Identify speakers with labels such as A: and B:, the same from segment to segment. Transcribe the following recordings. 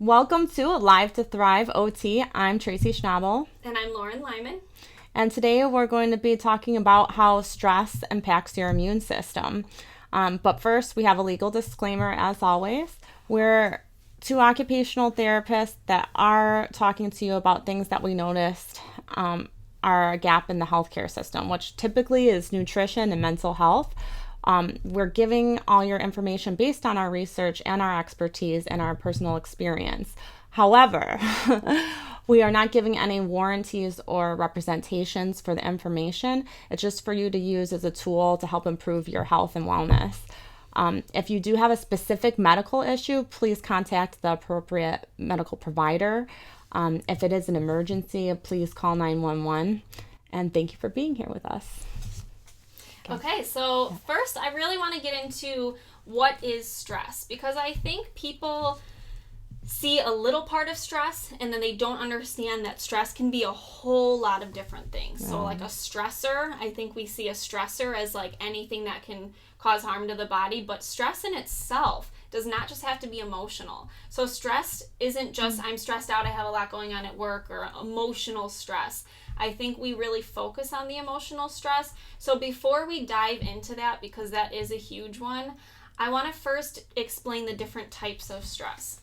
A: Welcome to Live to Thrive OT. I'm Tracy Schnabel.
B: And I'm Lauren Lyman.
A: And today we're going to be talking about how stress impacts your immune system. But first, we have a legal disclaimer as always. We're two occupational therapists that are talking to you about things that we noticed are a gap in the healthcare system, which typically is nutrition and mental health. We're giving all your information based on our research and our expertise and our personal experience. However, we are not giving any warranties or representations for the information. It's just for you to use as a tool to help improve your health and wellness. If you do have a specific medical issue, please contact the appropriate medical provider. If it is an emergency, please call 911. And thank you for being here with us.
B: Okay, so first I really want to get into what is stress, because I think people see a little part of stress and then they don't understand that stress can be a whole lot of different things. So like a stressor, I think we see a stressor as like anything that can cause harm to the body, but stress in itself does not just have to be emotional. So stress isn't just I'm stressed out, I have a lot going on at work, or emotional stress. I think we really focus on the emotional stress. So before we dive into that, because that is a huge one, I want to first explain the different types of stress.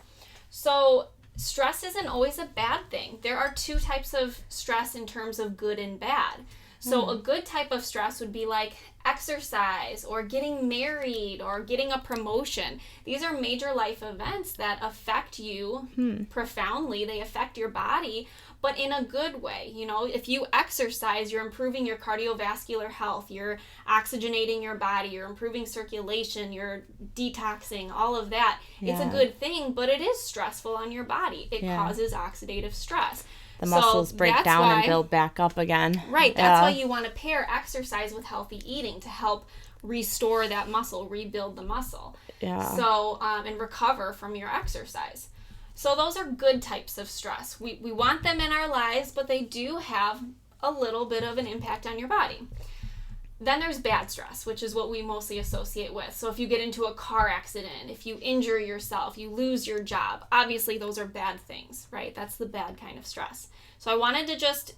B: So stress isn't always a bad thing. There are two types of stress in terms of good and bad. So a good type of stress would be like exercise or getting married or getting a promotion. These are major life events that affect you profoundly. They affect your body, but in a good way. You know, if you exercise, you're improving your cardiovascular health, you're oxygenating your body, you're improving circulation, you're detoxing, all of that. Yeah. It's a good thing, but it is stressful on your body. It causes oxidative stress.
A: The muscles break down and build back up again.
B: Right. That's why you want to pair exercise with healthy eating to help restore that muscle, rebuild the muscle.
A: Yeah.
B: So, and recover from your exercise. So those are good types of stress. We want them in our lives, but they do have a little bit of an impact on your body. Then there's bad stress, which is what we mostly associate with. So if you get into a car accident, if you injure yourself, you lose your job, obviously those are bad things, right? That's the bad kind of stress. So I wanted to just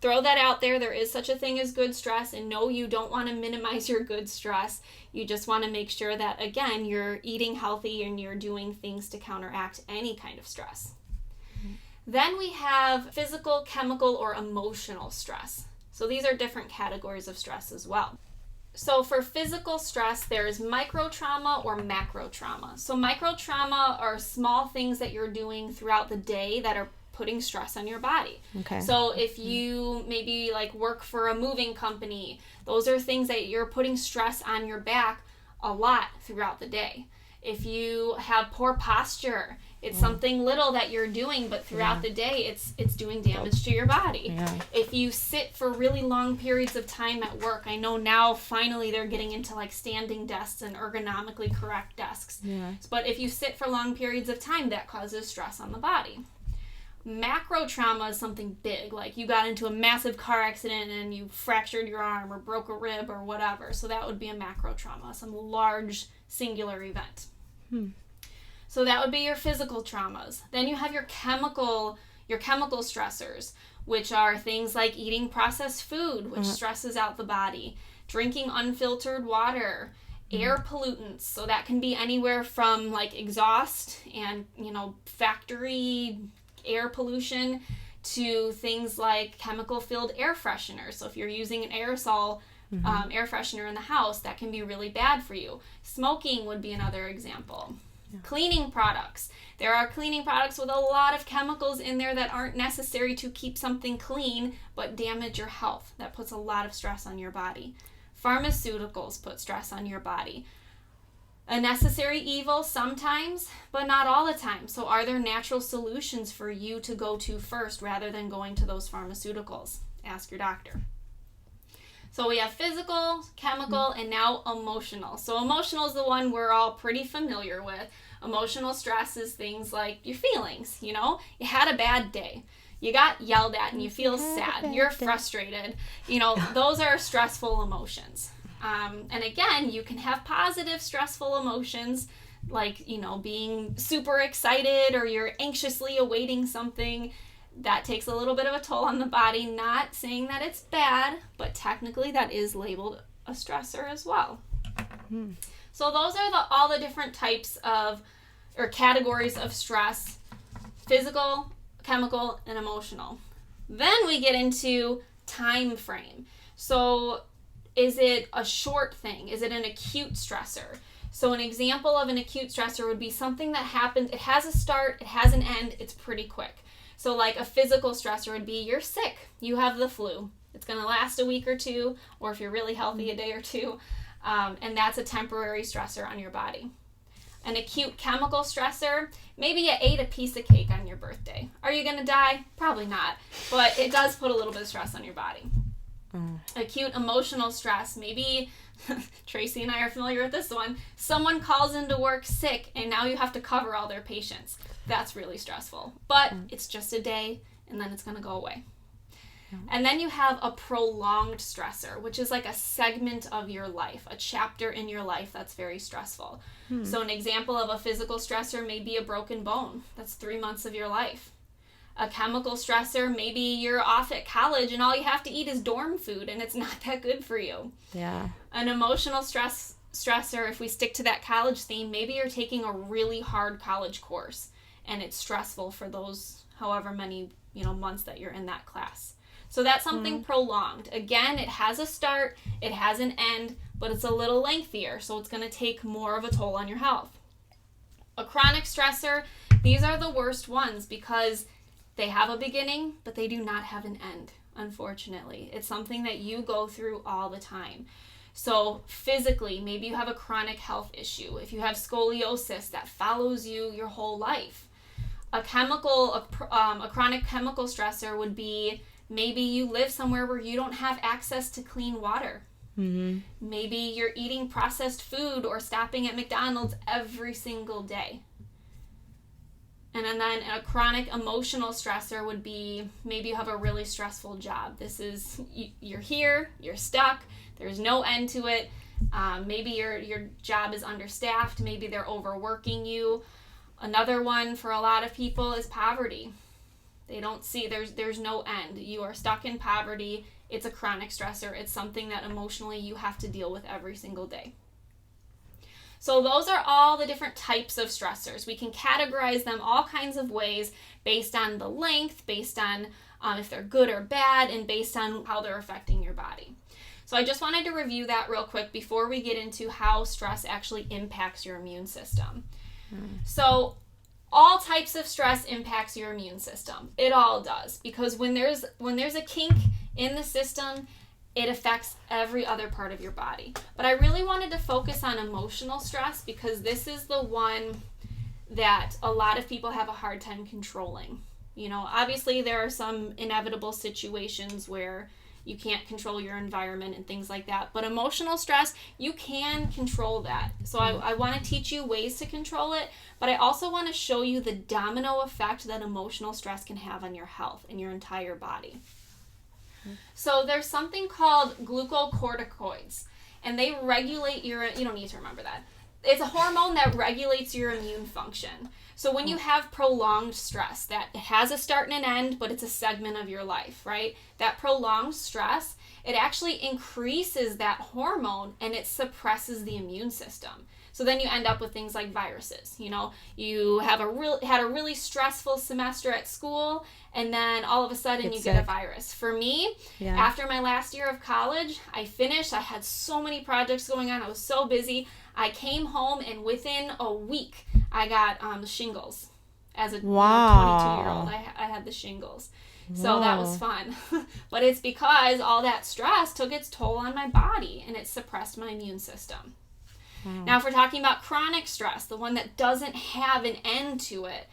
B: throw that out there. There is such a thing as good stress, and no, you don't want to minimize your good stress. You just want to make sure that, again, you're eating healthy and you're doing things to counteract any kind of stress. Then we have physical, chemical, or emotional stress. So these are different categories of stress as well. So for physical stress, there's micro trauma or macro trauma. So micro trauma are small things that you're doing throughout the day that are putting stress on your body.
A: Okay.
B: So if you maybe like work for a moving company, those are things that you're putting stress on your back a lot throughout the day. If you have poor posture, it's something little that you're doing, but throughout the day, it's doing damage to your body.
A: Yeah.
B: If you sit for really long periods of time at work, I know now finally they're getting into like standing desks and ergonomically correct desks.
A: Yeah.
B: But if you sit for long periods of time, that causes stress on the body. Macro trauma is something big, like you got into a massive car accident and you fractured your arm or broke a rib or whatever. So that would be a macro trauma, some large singular event. So that would be your physical traumas. Then you have your chemical stressors, which are things like eating processed food, which stresses out the body, drinking unfiltered water, air pollutants. So that can be anywhere from like exhaust and, factory air pollution to things like chemical-filled air fresheners. So if you're using an aerosol air freshener in the house, that can be really bad for you. Smoking would be another example. Yeah. Cleaning products. There are cleaning products with a lot of chemicals in there that aren't necessary to keep something clean, but damage your health. That puts a lot of stress on your body. Pharmaceuticals put stress on your body. A necessary evil sometimes, but not all the time. So are there natural solutions for you to go to first rather than going to those pharmaceuticals? Ask your doctor. So we have physical, chemical, and now emotional. So emotional is the one we're all pretty familiar with. Emotional stress is things like your feelings, you had a bad day. You got yelled at and you feel sad. You're frustrated. Those are stressful emotions. And again, you can have positive stressful emotions like, being super excited or you're anxiously awaiting something. That takes a little bit of a toll on the body. Not saying that it's bad, but technically that is labeled a stressor as well. So those are all the different types of, or categories of stress: physical, chemical, and emotional. Then we get into time frame. So is it a short thing? Is it an acute stressor? So an example of an acute stressor would be something that happens, it has a start, it has an end, it's pretty quick. So like a physical stressor would be you're sick, you have the flu. It's going to last a week or two, or if you're really healthy, a day or two. And that's a temporary stressor on your body. An acute chemical stressor, maybe you ate a piece of cake on your birthday. Are you going to die? Probably not. But it does put a little bit of stress on your body. Acute emotional stress, maybe Tracy and I are familiar with this one. Someone calls into work sick and now you have to cover all their patients. That's really stressful. But it's just a day and then it's going to go away. And then you have a prolonged stressor, which is like a segment of your life, a chapter in your life that's very stressful. So an example of a physical stressor may be a broken bone. That's 3 months of your life. A chemical stressor, maybe you're off at college and all you have to eat is dorm food and it's not that good for you.
A: Yeah.
B: An emotional stressor, if we stick to that college theme, maybe you're taking a really hard college course and it's stressful for those however many months that you're in that class. So that's something prolonged. Again, it has a start, it has an end, but it's a little lengthier, so it's going to take more of a toll on your health. A chronic stressor, these are the worst ones because they have a beginning, but they do not have an end, unfortunately. It's something that you go through all the time. So physically, maybe you have a chronic health issue. If you have scoliosis, that follows you your whole life. A chronic chemical stressor would be maybe you live somewhere where you don't have access to clean water. Maybe you're eating processed food or stopping at McDonald's every single day. And then a chronic emotional stressor would be maybe you have a really stressful job. You're here, you're stuck, there's no end to it. Maybe your job is understaffed, maybe they're overworking you. Another one for a lot of people is poverty. They don't see there's no end. You are stuck in poverty. It's a chronic stressor. It's something that emotionally you have to deal with every single day. So those are all the different types of stressors. We can categorize them all kinds of ways based on the length, based on if they're good or bad, and based on how they're affecting your body. So I just wanted to review that real quick before we get into how stress actually impacts your immune system. So all types of stress impacts your immune system. It all does, because when there's a kink in the system, it affects every other part of your body. But I really wanted to focus on emotional stress because this is the one that a lot of people have a hard time controlling. Obviously there are some inevitable situations where you can't control your environment and things like that. But emotional stress, you can control that. So I want to teach you ways to control it, but I also want to show you the domino effect that emotional stress can have on your health and your entire body. So there's something called glucocorticoids, and they regulate you don't need to remember that. It's a hormone that regulates your immune function. So when you have prolonged stress, that has a start and an end, but it's a segment of your life, right? That prolonged stress, it actually increases that hormone and it suppresses the immune system. So then you end up with things like viruses. You have had a really stressful semester at school, and then all of a sudden you get a virus. For me, after my last year of college, I finished. I had so many projects going on. I was so busy. I came home, and within a week, I got shingles. As a 22-year-old, I had the shingles. So that was fun. But it's because all that stress took its toll on my body, and it suppressed my immune system. Now, if we're talking about chronic stress, the one that doesn't have an end to it,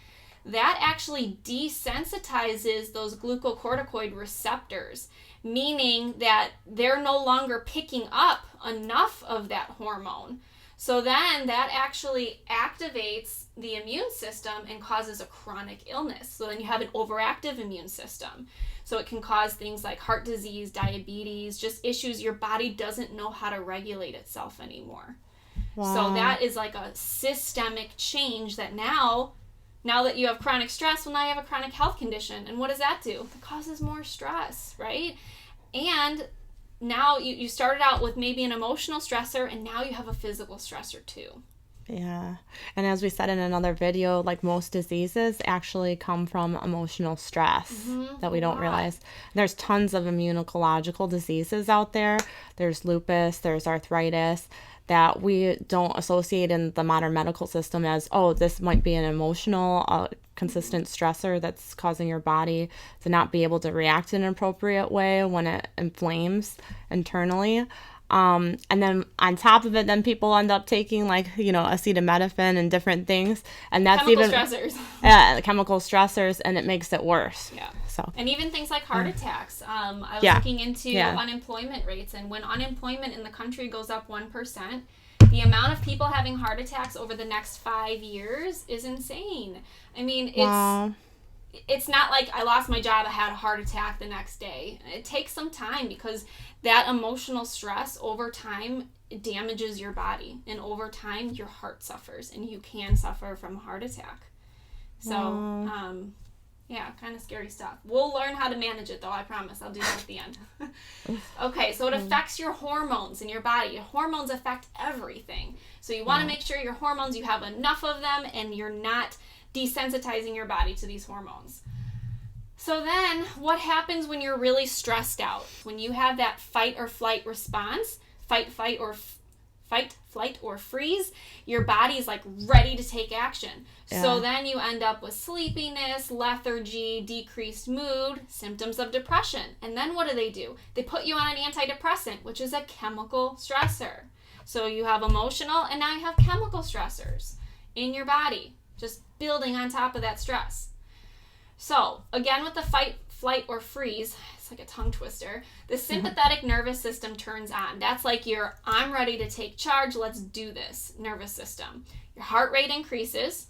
B: that actually desensitizes those glucocorticoid receptors, meaning that they're no longer picking up enough of that hormone. So then that actually activates the immune system and causes a chronic illness. So then you have an overactive immune system. So it can cause things like heart disease, diabetes, just issues your body doesn't know how to regulate itself anymore. So that is like a systemic change that now that you have chronic stress, well, now you have a chronic health condition. And what does that do? It causes more stress, right? And now you started out with maybe an emotional stressor, and now you have a physical stressor too.
A: Yeah. And as we said in another video, like most diseases actually come from emotional stress that we don't realize. There's tons of immunological diseases out there. There's lupus, there's arthritis that we don't associate in the modern medical system as, oh, this might be an emotional, consistent stressor that's causing your body to not be able to react in an appropriate way when it inflames internally. And then on top of it, then people end up taking acetaminophen and different things, and that's
B: chemical
A: even
B: stressors.
A: Chemical stressors, and it makes it worse.
B: Yeah.
A: So
B: and even things like heart attacks. I was looking into unemployment rates, and when unemployment in the country goes up 1%, the amount of people having heart attacks over the next 5 years is insane. I mean, it's not like I lost my job, I had a heart attack the next day. It takes some time because that emotional stress over time damages your body. And over time, your heart suffers. And you can suffer from a heart attack. So, kind of scary stuff. We'll learn how to manage it, though, I promise. I'll do that at the end. Okay, so it affects your hormones in your body. Your hormones affect everything. So you want to make sure your hormones, you have enough of them, and you're not desensitizing your body to these hormones. So then what happens when you're really stressed out? When you have that fight or flight response, fight, flight, or freeze, your body's like ready to take action. Yeah. So then you end up with sleepiness, lethargy, decreased mood, symptoms of depression. And then what do? They put you on an antidepressant, which is a chemical stressor. So you have emotional, and now you have chemical stressors in your body, just building on top of that stress. So, again, with the fight, flight, or freeze, it's like a tongue twister, the sympathetic nervous system turns on. That's like your, I'm ready to take charge, let's do this, nervous system. Your heart rate increases,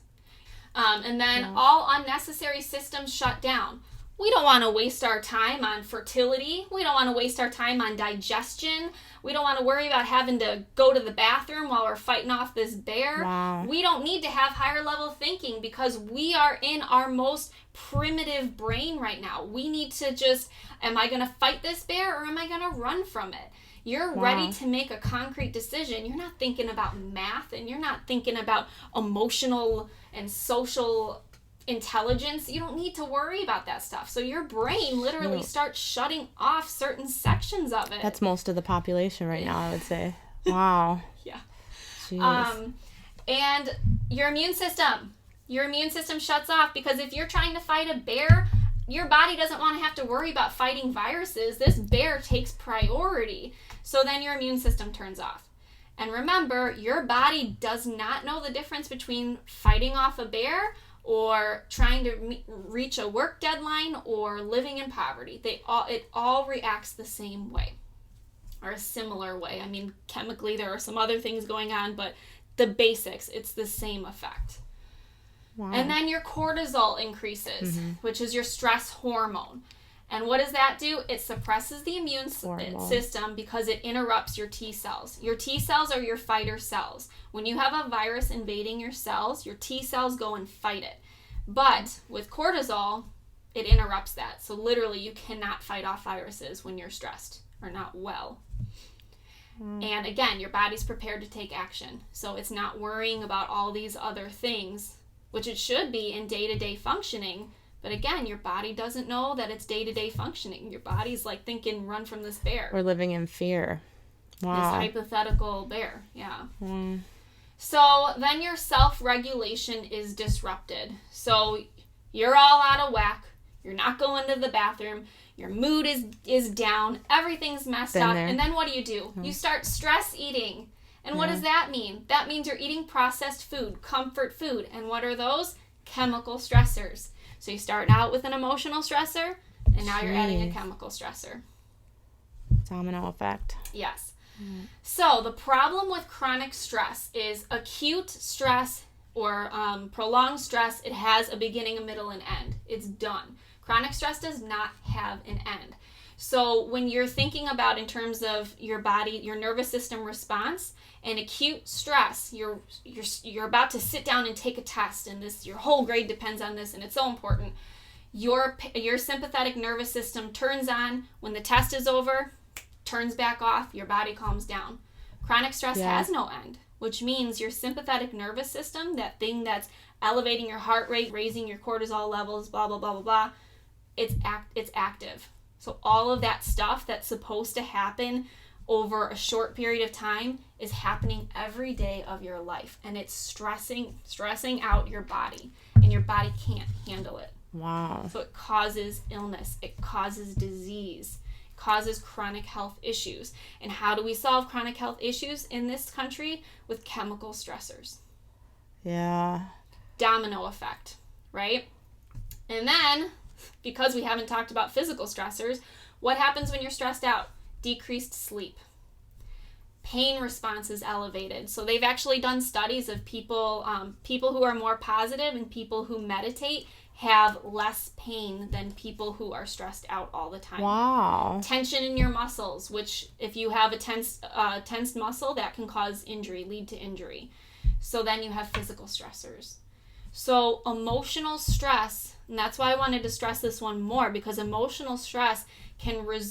B: and then all unnecessary systems shut down. We don't want to waste our time on fertility. We don't want to waste our time on digestion. We don't want to worry about having to go to the bathroom while we're fighting off this bear.
A: Wow.
B: We don't need to have higher level thinking because we are in our most primitive brain right now. We need to just, am I going to fight this bear or am I going to run from it? You're ready to make a concrete decision. You're not thinking about math, and you're not thinking about emotional and social intelligence. You don't need to worry about that stuff. So your brain literally starts shutting off certain sections of it.
A: That's most of the population right now, I would say. Wow.
B: Yeah.
A: Jeez.
B: And your immune system shuts off, because if you're trying to fight a bear, your body doesn't want to have to worry about fighting viruses. This bear takes priority. So then your immune system turns off. And remember, your body does not know the difference between fighting off a bear or trying to reach a work deadline or living in poverty. It all reacts the same way, or a similar way. I mean, chemically there are some other things going on, but the basics, it's the same effect. Wow. And then your cortisol increases, which is your stress hormone. And what does that do? It suppresses the immune system because it interrupts your T cells. Your T cells are your fighter cells. When you have a virus invading your cells, your T cells go and fight it. But with cortisol, it interrupts that. So literally you cannot fight off viruses when you're stressed or not well. And again, your body's prepared to take action. So it's not worrying about all these other things, which it should be in day-to-day functioning. But again, your body doesn't know that it's day-to-day functioning. Your body's like thinking, run from this bear.
A: We're living in fear. Wow.
B: This hypothetical bear, yeah. So then your self-regulation is disrupted. So you're all out of whack. You're not going to the bathroom. Your mood is down. Everything's messed up. And then what do? You start stress eating. And what does that mean? That means you're eating processed food, comfort food. And what are those? Chemical stressors. So you start out with an emotional stressor, and now you're adding a chemical stressor.
A: Domino effect.
B: Yes. So the problem with chronic stress is acute stress or prolonged stress. It has a beginning, a middle, and end. It's done. Chronic stress does not have an end. So when you're thinking about in terms of your body, your nervous system response, and acute stress, you're about to sit down and take a test, and your whole grade depends on this, and it's so important. Your sympathetic nervous system turns on when the test is over, turns back off, your body calms down. Chronic stress has no end, which means your sympathetic nervous system, that thing that's elevating your heart rate, raising your cortisol levels, blah, blah, blah, blah, blah, it's active. So all of that stuff that's supposed to happen over a short period of time is happening every day of your life, and it's stressing out your body, and your body can't handle it.
A: Wow.
B: So it causes illness, it causes disease, it causes chronic health issues. And how do we solve chronic health issues in this country? With chemical stressors.
A: Yeah.
B: Domino effect, right? And then, because we haven't talked about physical stressors, what happens when you're stressed out? Decreased sleep. Pain response is elevated. So they've actually done studies of people who are more positive and people who meditate have less pain than people who are stressed out all the time.
A: Wow.
B: Tension in your muscles, which if you have a tensed muscle, that can cause injury, lead to injury. So then you have physical stressors. So emotional stress, and that's why I wanted to stress this one more, because emotional stress can lead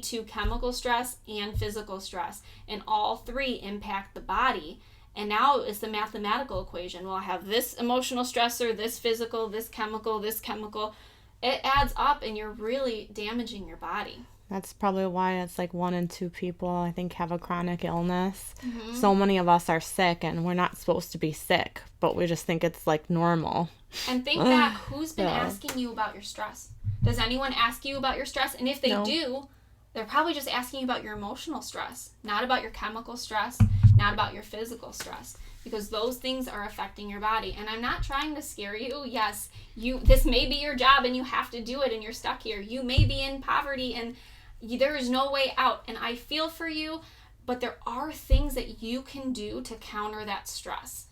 B: to chemical stress and physical stress, and all three impact the body. And now it's the mathematical equation. Well, I have this emotional stressor, this physical, this chemical. It adds up, and you're really damaging your body.
A: That's probably why it's like 1 in 2 people, I think, have a chronic illness.
B: Mm-hmm.
A: So many of us are sick, and we're not supposed to be sick, but we just think it's like normal.
B: And think back, who's been asking you about your stress? Does anyone ask you about your stress? And if they do, they're probably just asking you about your emotional stress, not about your chemical stress, not about your physical stress, because those things are affecting your body. And I'm not trying to scare you. Yes, this may be your job and you have to do it and you're stuck here. You may be in poverty and there is no way out. And I feel for you, but there are things that you can do to counter that stress.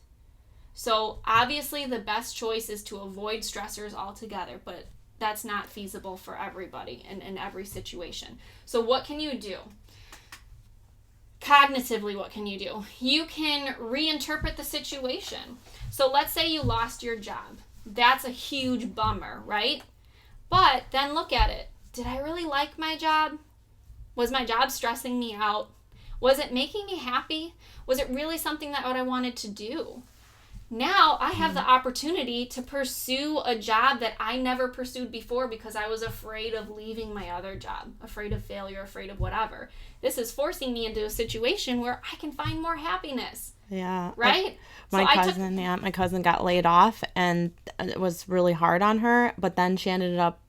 B: So obviously the best choice is to avoid stressors altogether, but that's not feasible for everybody and in every situation. So what can you do? Cognitively, what can you do? You can reinterpret the situation. So let's say you lost your job. That's a huge bummer, right? But then look at it. Did I really like my job? Was my job stressing me out? Was it making me happy? Was it really something that what I wanted to do? Now I have the opportunity to pursue a job that I never pursued before because I was afraid of leaving my other job, afraid of failure, afraid of whatever. This is forcing me into a situation where I can find more happiness.
A: Yeah.
B: Right?
A: My cousin got laid off, and it was really hard on her, but then she ended up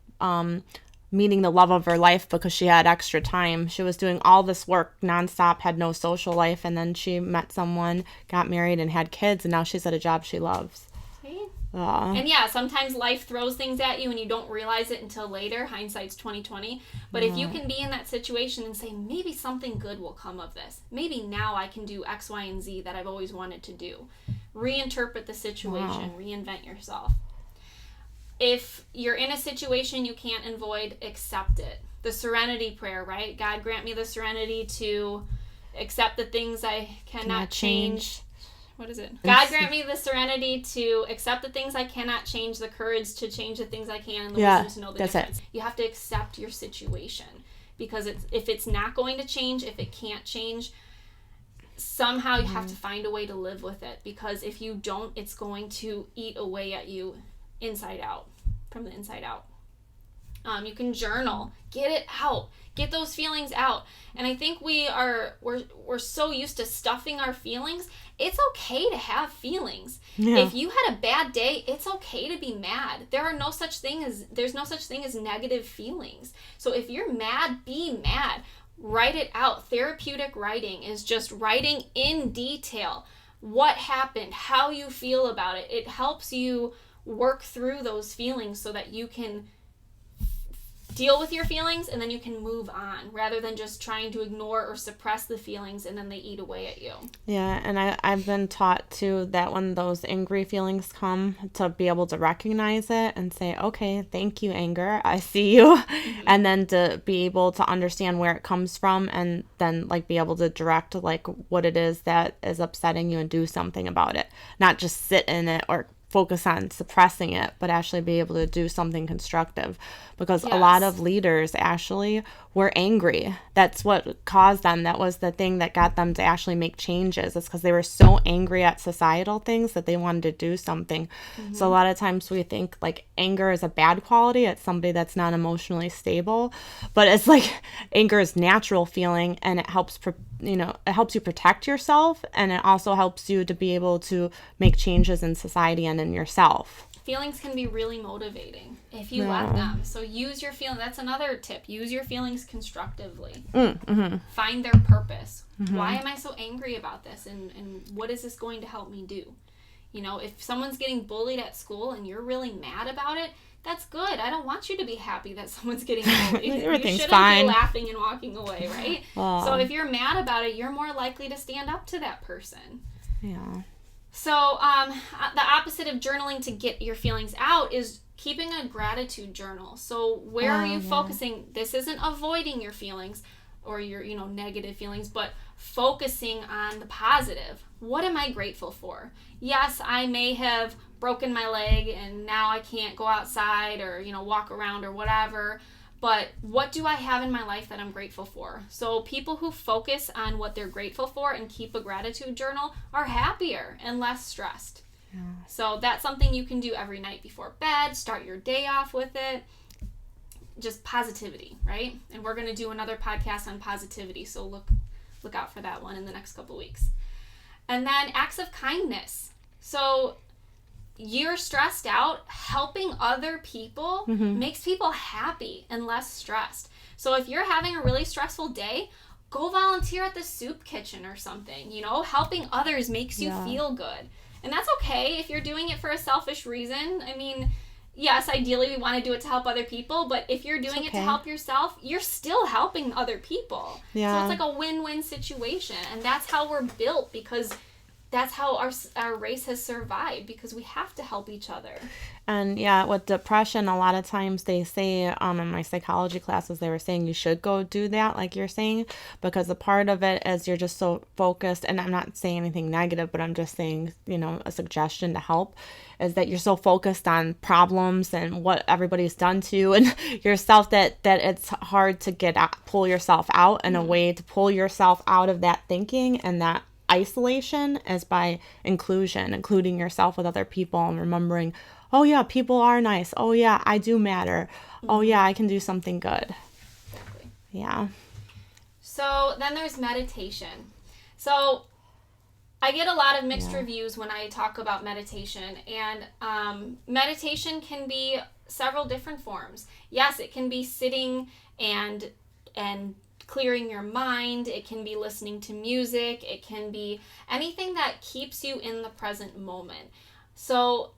A: meeting the love of her life because she had extra time. She was doing all this work nonstop, had no social life, and then she met someone, got married, and had kids, and now she's at a job she loves.
B: See? And yeah, sometimes life throws things at you and you don't realize it until later. Hindsight's 20/20. But if you can be in that situation and say, maybe something good will come of this. Maybe now I can do X, Y, and Z that I've always wanted to do. Reinterpret the situation. Reinvent yourself. If you're in a situation you can't avoid, accept it. The serenity prayer, right? God grant me the serenity to accept the things I cannot change. What is it? God grant me the serenity to accept the things I cannot change, the courage to change the things I can, and the wisdom to know the difference. You have to accept your situation, because if it's not going to change, if it can't change, somehow you have to find a way to live with it, because if you don't, it's going to eat away at you inside out, from the inside out. You can journal, get it out, get those feelings out. And I think we're so used to stuffing our feelings. It's okay to have feelings. Yeah. If you had a bad day, it's okay to be mad. There's no such thing as negative feelings. So if you're mad, be mad. Write it out. Therapeutic writing is just writing in detail what happened, how you feel about it. It helps you work through those feelings so that you can deal with your feelings, and then you can move on rather than just trying to ignore or suppress the feelings and then they eat away at you.
A: Yeah, and I've been taught too that when those angry feelings come, to be able to recognize it and say, okay, thank you, anger, I see you. And then to be able to understand where it comes from, and then like be able to direct like what it is that is upsetting you and do something about it. Not just sit in it or focus on suppressing it, but actually be able to do something constructive, because a lot of leaders actually were angry. That's what caused them. That was the thing that got them to actually make changes. It's because they were so angry at societal things that they wanted to do something. So a lot of times we think like anger is a bad quality. It's somebody that's not emotionally stable, but it's like anger is natural feeling, and it helps it helps you protect yourself, and it also helps you to be able to make changes in society and in yourself.
B: Feelings can be really motivating if you let them. So use your feelings. That's another tip. Use your feelings constructively. Find their purpose. Why am I so angry about this? And what is this going to help me do? You know, if someone's getting bullied at school and you're really mad about it, that's good. I don't want you to be happy that someone's getting bullied.
A: Everything's
B: you shouldn't
A: fine.
B: be laughing and walking away, right? So if you're mad about it, you're more likely to stand up to that person.
A: Yeah.
B: So the opposite of journaling to get your feelings out is keeping a gratitude journal. So where are you focusing? This isn't avoiding your feelings or your, negative feelings, but focusing on the positive. What am I grateful for? Yes, I may have broken my leg and now I can't go outside or, walk around or whatever. But what do I have in my life that I'm grateful for? So people who focus on what they're grateful for and keep a gratitude journal are happier and less stressed. Yeah. So that's something you can do every night before bed. Start your day off with it. Just positivity, right? And we're going to do another podcast on positivity. So look out for that one in the next couple weeks. And then acts of kindness. So you're stressed out, helping other people makes people happy and less stressed. So if you're having a really stressful day, go volunteer at the soup kitchen or something. Helping others makes you feel good. And that's okay if you're doing it for a selfish reason. I mean, yes, ideally we want to do it to help other people, but if you're doing it to help yourself, you're still helping other people. Yeah. So it's like a win-win situation. And that's how we're built, because that's how our race has survived, because we have to help each other. And
A: with depression, a lot of times they say, in my psychology classes, they were saying you should go do that, like you're saying, because a part of it is you're just so focused, and I'm not saying anything negative, but I'm just saying, a suggestion to help, is that you're so focused on problems and what everybody's done to you and yourself that it's hard to pull yourself out, and a way to pull yourself out of that thinking and that isolation is by including yourself with other people and remembering, oh yeah, people are nice. Oh yeah, I do matter. Oh yeah, I can do something good. Exactly. Yeah.
B: So then there's meditation. So I get a lot of mixed reviews when I talk about meditation, and meditation can be several different forms. Yes, it can be sitting and clearing your mind. It can be listening to music. It can be anything that keeps you in the present moment. So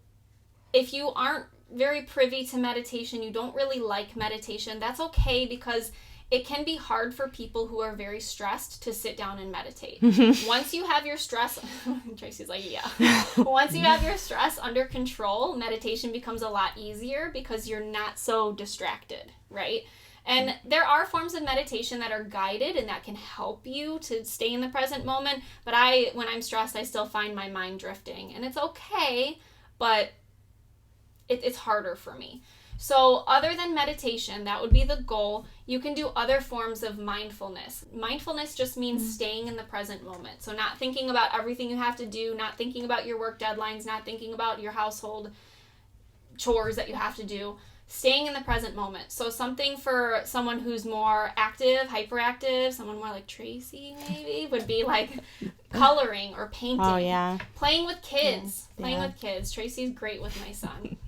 B: if you aren't very privy to meditation, you don't really like meditation, that's okay, because it can be hard for people who are very stressed to sit down and meditate. Once you have your stress, Tracy's like, yeah. Once you have your stress under control, meditation becomes a lot easier because you're not so distracted, right? And there are forms of meditation that are guided and that can help you to stay in the present moment. But when I'm stressed, I still find my mind drifting. And it's okay, but it's harder for me. So other than meditation, that would be the goal. You can do other forms of mindfulness. Mindfulness just means staying in the present moment. So not thinking about everything you have to do, not thinking about your work deadlines, not thinking about your household chores that you have to do. Staying in the present moment. So something for someone who's more active, hyperactive, someone more like Tracy maybe, would be like coloring or painting.
A: Oh, yeah.
B: Playing with kids. Tracy's great with my son.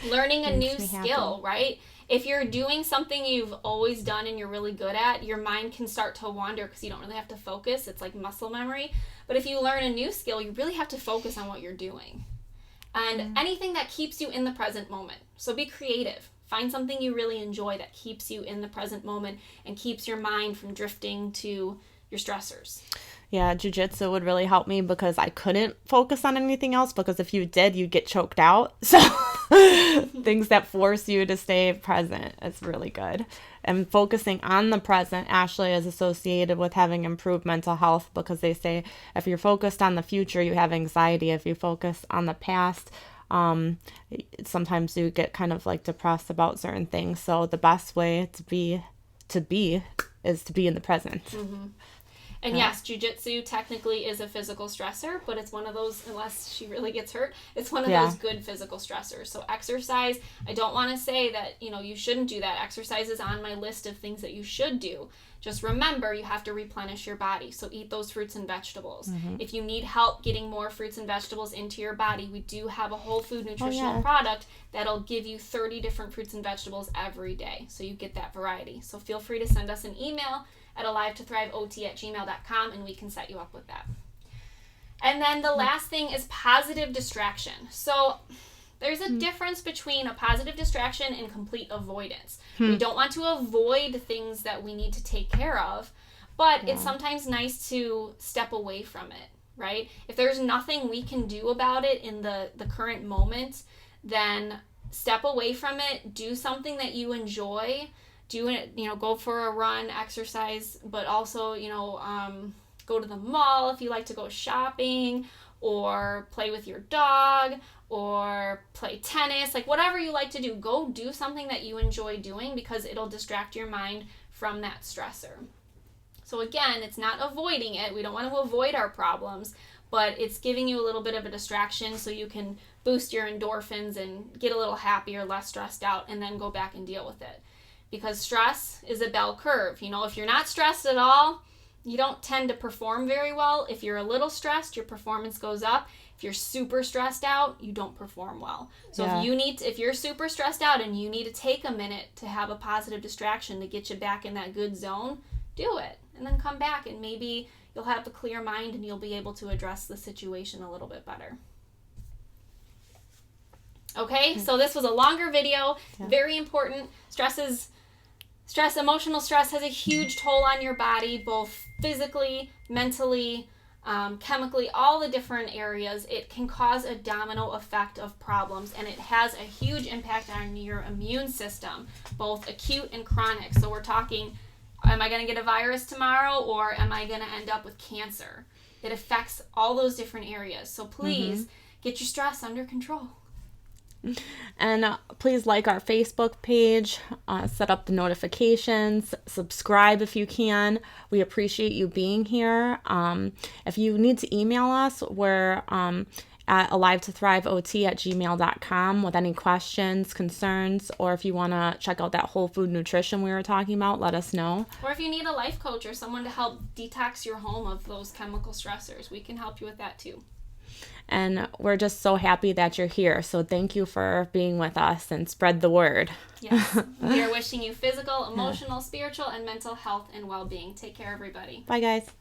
B: Learning a new skill, right? If you're doing something you've always done and you're really good at, your mind can start to wander because you don't really have to focus. It's like muscle memory. But if you learn a new skill, you really have to focus on what you're doing. And anything that keeps you in the present moment. So be creative. Find something you really enjoy that keeps you in the present moment and keeps your mind from drifting to your stressors.
A: Yeah, jujitsu would really help me because I couldn't focus on anything else, because if you did, you'd get choked out. So things that force you to stay present is really good. And focusing on the present actually is associated with having improved mental health, because they say if you're focused on the future, you have anxiety. If you focus on the past, sometimes you get kind of like depressed about certain things. So the best way to be is to be in the present.
B: Mm-hmm. And yes, jujitsu technically is a physical stressor, but it's one of those, unless she really gets hurt, it's one of those good physical stressors. So exercise, I don't want to say that, you shouldn't do that. Exercise is on my list of things that you should do. Just remember, you have to replenish your body. So eat those fruits and vegetables. Mm-hmm. If you need help getting more fruits and vegetables into your body, we do have a whole food nutritional product that'll give you 30 different fruits and vegetables every day. So you get that variety. So feel free to send us an email at alivetothriveot@gmail.com, and we can set you up with that. And then the last thing is positive distraction. So there's a difference between a positive distraction and complete avoidance. We don't want to avoid things that we need to take care of, but it's sometimes nice to step away from it, right? If there's nothing we can do about it in the current moment, then step away from it, do something that you enjoy. Do it, go for a run, exercise, but also, go to the mall if you like to go shopping, or play with your dog, or play tennis, like whatever you like to do. Go do something that you enjoy doing, because it'll distract your mind from that stressor. So again, it's not avoiding it. We don't want to avoid our problems, but it's giving you a little bit of a distraction so you can boost your endorphins and get a little happier, less stressed out, and then go back and deal with it. Because stress is a bell curve. If you're not stressed at all, you don't tend to perform very well. If you're a little stressed, your performance goes up. If you're super stressed out, you don't perform well. So if you're super stressed out and you need to take a minute to have a positive distraction to get you back in that good zone, do it. And then come back, and maybe you'll have a clear mind and you'll be able to address the situation a little bit better. Okay, so this was a longer video, very important. Emotional stress has a huge toll on your body, both physically, mentally, chemically, all the different areas. It can cause a domino effect of problems, and it has a huge impact on your immune system, both acute and chronic. So we're talking, am I going to get a virus tomorrow, or am I going to end up with cancer? It affects all those different areas. So please get your stress under control.
A: And please like our Facebook page, set up the notifications, subscribe if you can. We appreciate you being here. If you need to email us, we're at alivetothriveot@gmail.com with any questions, concerns, or if you want to check out that whole food nutrition we were talking about, let us know.
B: Or if you need a life coach or someone to help detox your home of those chemical stressors, we can help you with that too.
A: And we're just so happy that you're here. So thank you for being with us, and spread the word.
B: Yes. We are wishing you physical, emotional, spiritual, and mental health and well-being. Take care, everybody.
A: Bye, guys.